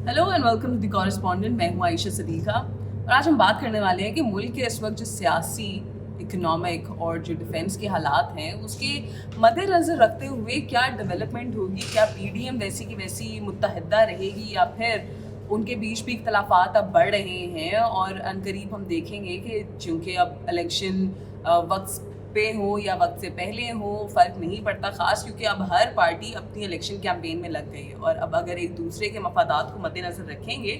Hello and welcome to the correspondent. मैं हूँ आयशा सदीका और आज हम बात करने वाले हैं कि मुल्क के इस वक्त जो सियासी, इकोनॉमिक और जो डिफेंस के हालात हैं उसके मद्देनज़र रखते हुए क्या डेवलपमेंट होगी, क्या पीडीएम वैसी की वैसी मुत्तहदा रहेगी या फिर उनके बीच भी इख्तलाफात अब बढ़ रहे हैं। और अनकरीब हम देखेंगे कि चूँकि अब इलेक्शन वक्त पे हो या वक्त से पहले हो फ़र्क नहीं पड़ता, ख़ास क्योंकि अब हर पार्टी अपनी इलेक्शन कैंपेन में लग गई है और अब अगर एक दूसरे के मफादात को मद्देनज़र रखेंगे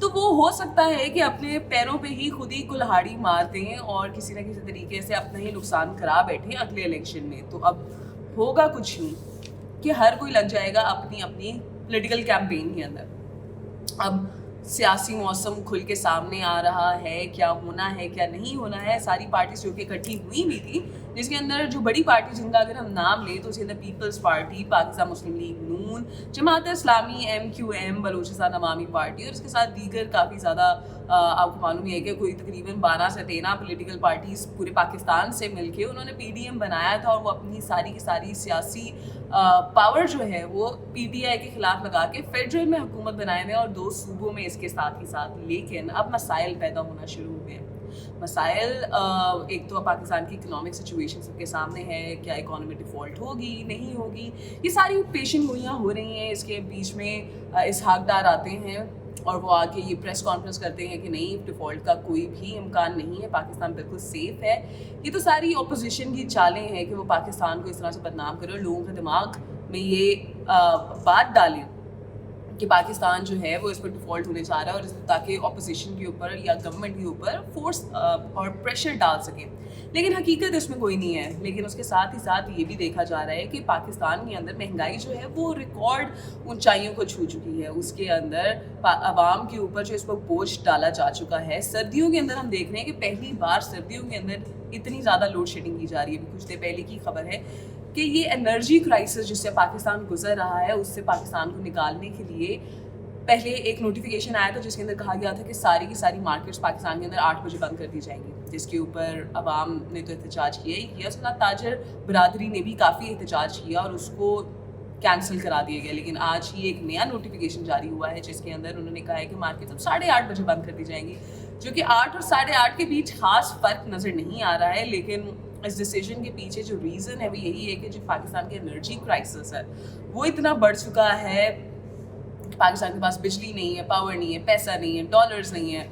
तो वो हो सकता है कि अपने पैरों पे ही खुद ही कुल्हाड़ी मार दें और किसी न किसी तरीके से अपना ही नुकसान करा बैठें अगले इलेक्शन में। तो अब होगा कुछ यूँ कि हर कोई लग जाएगा अपनी अपनी पॉलिटिकल कैंपेन के अंदर। अब सियासी मौसम खुल के सामने आ रहा है, क्या होना है क्या नहीं होना है। सारी पार्टीज जो कि इकट्ठी हुई भी थी, जिसके अंदर जो बड़ी पार्टी जिनका अगर हम नाम लें तो उसके अंदर पीपल्स पार्टी, पाकिस्तान मुस्लिम लीग नून, जमात इस्लामी, MQM, बलूचिस्तान अवामी पार्टी और इसके साथ दीगर काफ़ी ज़्यादा आपको मालूम है कि कोई तकरीबन 12 से 13 पॉलिटिकल पार्टीज़ पूरे पाकिस्तान से मिलके उन्होंने PDM बनाया था और वो अपनी सारी की सारी सियासी पावर जो है वो PTI के खिलाफ लगा के फेडरल में हुकूमत बनाए हुए और 2 सूबों में इसके साथ ही साथ। लेकिन अब मसाइल पैदा होना शुरू हो गए। मसाइल एक तो पाकिस्तान की इकोनॉमिक सिचुएशन सबके सामने है, क्या इकोनॉमी डिफ़ॉल्ट होगी नहीं होगी, ये सारी पेशन गोइयाँ हो रही हैं। इसके बीच में इसहाक डार आते हैं और वो आके ये प्रेस कॉन्फ्रेंस करते हैं कि नहीं, डिफ़ॉल्ट का कोई भी इम्कान नहीं है, पाकिस्तान बिल्कुल सेफ़ है। ये तो सारी अपोजिशन की चालें हैं कि वो पाकिस्तान को इस तरह से बदनाम करें और लोगों के दिमाग में ये बात डालें कि पाकिस्तान जो है वो इस पर डिफ़ॉल्ट होने जा रहा है और ताकि अपोजिशन के ऊपर या गवर्नमेंट के ऊपर फोर्स और प्रेशर डाल सकें। लेकिन हकीकत इसमें कोई नहीं है। लेकिन उसके साथ ही साथ ये भी देखा जा रहा है कि पाकिस्तान के अंदर महंगाई जो है वो रिकॉर्ड ऊंचाइयों को छू चुकी है। उसके अंदर आवाम के ऊपर जो इस पर बोझ डाला जा चुका है। सर्दियों के अंदर हम देख रहे हैं कि पहली बार सर्दियों के अंदर इतनी ज़्यादा लोड शेडिंग की जा रही है। कुछ देर पहले की खबर है कि ये एनर्जी क्राइसिस जिससे पाकिस्तान गुजर रहा है उससे पाकिस्तान को निकालने के लिए पहले एक नोटिफिकेशन आया था जिसके अंदर कहा गया था कि सारी की सारी मार्केट्स पाकिस्तान के अंदर 8 बजे बंद कर दी जाएंगी, जिसके ऊपर अवाम ने तो एहतजाज किया ही किया। उसके साथ ताजर बरादरी ने भी काफ़ी एहतजाज किया और उसको कैंसिल करा दिया गया। लेकिन आज ही एक नया नोटिफिकेशन जारी हुआ है जिसके अंदर उन्होंने कहा है कि मार्केट अब 8:30 बजे बंद कर दी जाएंगी, जो कि 8 और 8:30 के बीच खास फ़र्क नज़र नहीं आ रहा है। लेकिन इस डिसीजन के पीछे जो रीज़न है वो यही है कि जो पाकिस्तान की एनर्जी क्राइसिस है वो इतना बढ़ चुका है। पाकिस्तान के पास बिजली नहीं है, पावर नहीं है, पैसा नहीं है, डॉलर्स नहीं है।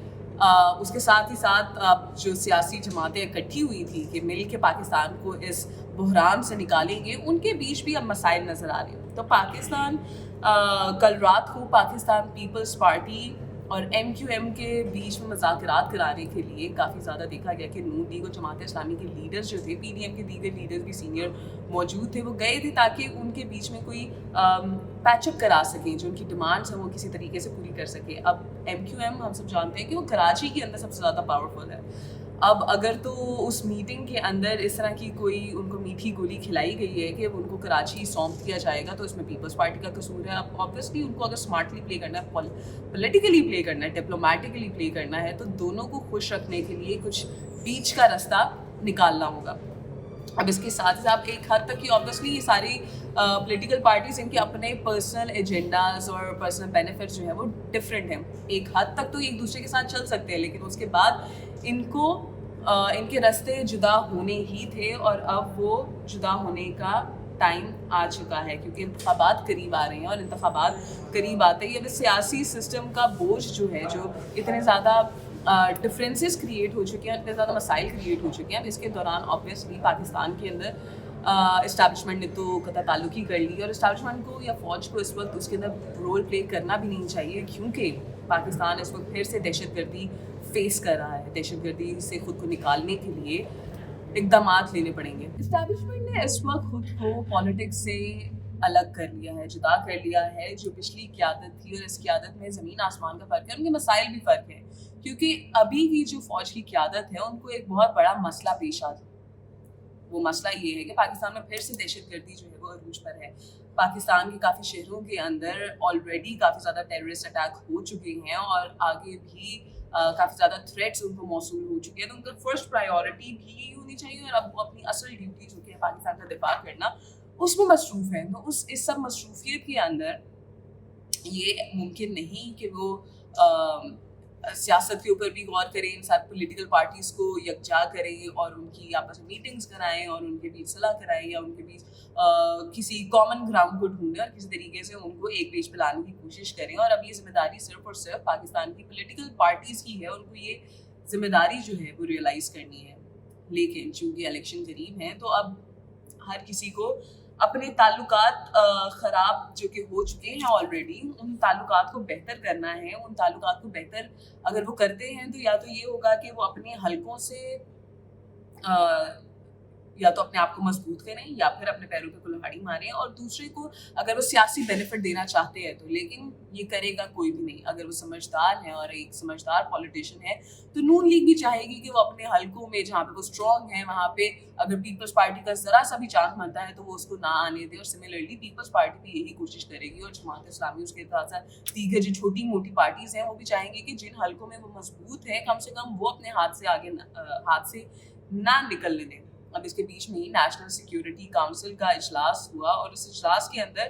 उसके साथ ही साथ जो सियासी जमातें इकट्ठी हुई थी कि मिल के पाकिस्तान को इस बहरान से निकालेंगे, उनके बीच भी अब मसाइल नज़र आ रहे हैं। तो पाकिस्तान कल रात को पाकिस्तान पीपल्स पार्टी और MQM के बीच में मुज़ाकरात कराने के लिए काफ़ी ज़्यादा देखा गया कि नून लीग और जमात इस्लामी के लीडर्स जो थे, PDM के दीगर लीडर्स भी सीनियर मौजूद थे, वो गए थे ताकि उनके बीच में कोई पैचअप करा सकें, जो उनकी डिमांड्स हैं वो किसी तरीके से पूरी कर सके। अब MQM हम सब जानते हैं कि वो कराची के अंदर सबसे ज़्यादा पावरफुल है। अब अगर तो उस मीटिंग के अंदर इस तरह की कोई उनको मीठी गोली खिलाई गई है कि उनको कराची सौंप दिया जाएगा तो इसमें पीपल्स पार्टी का कसूर है। अब ऑब्वियसली उनको अगर स्मार्टली प्ले करना है, पॉलिटिकली प्ले करना है, डिप्लोमेटिकली प्ले करना है, तो दोनों को खुश रखने के लिए कुछ बीच का रास्ता निकालना होगा। अब इसके साथ ही साथ एक हद तक कि ऑब्वियसली ये सारी पॉलिटिकल पार्टीज इनके अपने पर्सनल एजेंडाज और पर्सनल बेनिफिट्स जो है वो डिफरेंट हैं। एक हद तक तो एक दूसरे के साथ चल सकते हैं, लेकिन उसके बाद इनको इनके रास्ते जुदा होने ही थे और अब वो जुदा होने का टाइम आ चुका है क्योंकि इंतखाबात करीब आ रहे हैं। और इंतखाबात करीब आते ही अब सियासी सिस्टम का बोझ जो है, जो इतने ज़्यादा डिफरेंसेस क्रिएट हो चुके हैं, इतने ज़्यादा मसाइल क्रिएट हो चुके हैं। अब इसके दौरान ऑब्वियसली पाकिस्तान के अंदर इस्टेब्लिशमेंट ने तो कतई ताल्लुकी कर ली और इस्टेब्लिशमेंट को या फ़ौज को इस वक्त उसके अंदर रोल प्ले करना भी नहीं चाहिए क्योंकि पाकिस्तान इस वक्त फिर से दहशतगर्दी फेस कर रहा है। दहशतगर्दी से खुद को निकालने के लिए इकदाम लेने पड़ेंगे। इस्टेब्लिशमेंट ने इस वक्त खुद को पॉलिटिक्स से अलग कर लिया है, जुदा कर लिया है। जो पिछली क़यादत थी और इस क़यादत में ज़मीन आसमान का फ़र्क है, उनके मसाइल भी फ़र्क है क्योंकि अभी की जो फ़ौज की क़यादत है उनको एक बहुत बड़ा मसला पेश आता है। वो मसला ये है कि पाकिस्तान में फिर से दहशतगर्दी जो है वो अरूज पर है। पाकिस्तान के काफ़ी शहरों के अंदर ऑलरेडी काफ़ी ज़्यादा टेररिस्ट अटैक हो चुके हैं और आगे भी काफ़ी ज़्यादा थ्रेट्स उनको मौसूल हो चुके हैं। तो उनका फर्स्ट प्रायोरिटी भी यही होनी चाहिए और अब वो अपनी असल ड्यूटी जो कि है पाकिस्तान का दिफा करना, उसमें मसरूफ़ हैं। तो इस सब मसरूफियत के अंदर یہ ممکن نہیں کہ وہ سیاست کے اوپر بھی غور کریں، ان ساری پولیٹیکل پارٹیز کو یکجا کریں اور ان کی آپس میں میٹنگز کرائیں اور ان کے بیچ صلاح کرائیں یا ان کے بیچ کسی کامن گراؤنڈ کو ڈھونڈیں اور کسی طریقے سے ان کو ایک پیج پہ لانے کی کوشش کریں. اور اب یہ ذمہ داری صرف اور صرف پاکستان کی پولیٹیکل پارٹیز کی ہے، ان کو یہ ذمہ داری جو ہے وہ ریئلائز کرنی ہے. لیکن چونکہ الیکشن قریب ہیں تو اب ہر کسی کو اپنے تعلقات خراب جو کہ ہو چکے ہیں آلریڈی، ان تعلقات کو بہتر کرنا ہے. ان تعلقات کو بہتر اگر وہ کرتے ہیں تو یا تو یہ ہوگا کہ وہ اپنے حلقوں سے یا تو اپنے آپ کو مضبوط کریں یا پھر اپنے پیروں پہ کلہاڑی ماریں اور دوسرے کو اگر وہ سیاسی بینیفٹ دینا چاہتے ہیں تو. لیکن یہ کرے گا کوئی بھی نہیں. اگر وہ سمجھدار ہیں اور ایک سمجھدار پولیٹیشین ہے تو نون لیگ بھی چاہے گی کہ وہ اپنے حلقوں میں جہاں پہ وہ اسٹرانگ ہیں وہاں پہ اگر پیپلز پارٹی کا ذرا سا بھی چانس بنتا ہے تو وہ اس کو نہ آنے دے. اور سملرلی پیپلز پارٹی بھی یہی کوشش کرے گی اور جماعت اسلامی اس کے ساتھ ساتھ دیگر جو چھوٹی موٹی پارٹیز ہیں وہ بھی چاہیں گے کہ جن حلقوں میں وہ مضبوط ہیں کم سے کم وہ اپنے ہاتھ سے نہ نکلنے دیں. اب اس کے بیچ میں ہی نیشنل سیکیورٹی کاؤنسل کا اجلاس ہوا اور اس اجلاس کے اندر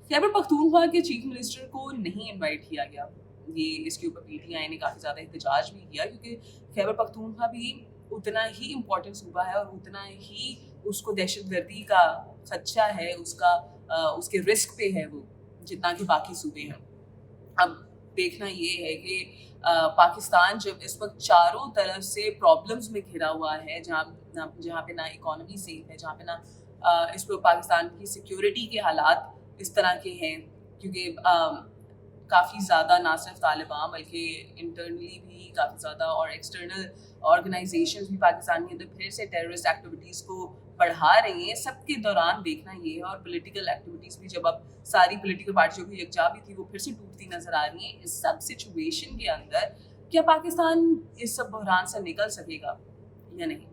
خیبر پختونخوا کے چیف منسٹر کو نہیں انوائٹ کیا گیا. یہ اس کے اوپر پی ٹی آئی نے کافی زیادہ احتجاج بھی کیا کیونکہ خیبر پختونخوا بھی اتنا ہی امپورٹنٹ صوبہ ہے اور اتنا ہی اس کو دہشت گردی کا خدشہ ہے، اس کے رسک پہ ہے وہ جتنا کہ باقی صوبے ہیں. اب دیکھنا یہ ہے کہ پاکستان جب اس وقت چاروں طرف سے پرابلمز میں گھرا ہوا ہے، جہاں پہ نہ اکانومی سیف ہے، جہاں پہ نہ اس پہ پاکستان کی سیکیورٹی کے حالات اس طرح کے ہیں کیونکہ کافی زیادہ نہ صرف طالبان بلکہ انٹرنلی بھی کافی زیادہ اور ایکسٹرنل آرگنائزیشنز بھی پاکستان کے اندر پھر سے ٹیررسٹ ایکٹیویٹیز کو بڑھا رہی ہیں. سب کے دوران دیکھنا یہ ہے اور پولیٹیکل ایکٹیویٹیز بھی جب اب ساری پولیٹیکل پارٹیوں کی یکجا بھی تھی وہ پھر سے ٹوٹتی نظر آ رہی ہیں. اس سب سچویشن کے اندر کیا پاکستان اس سب بحران سے نکل سکے گا یا نہیں؟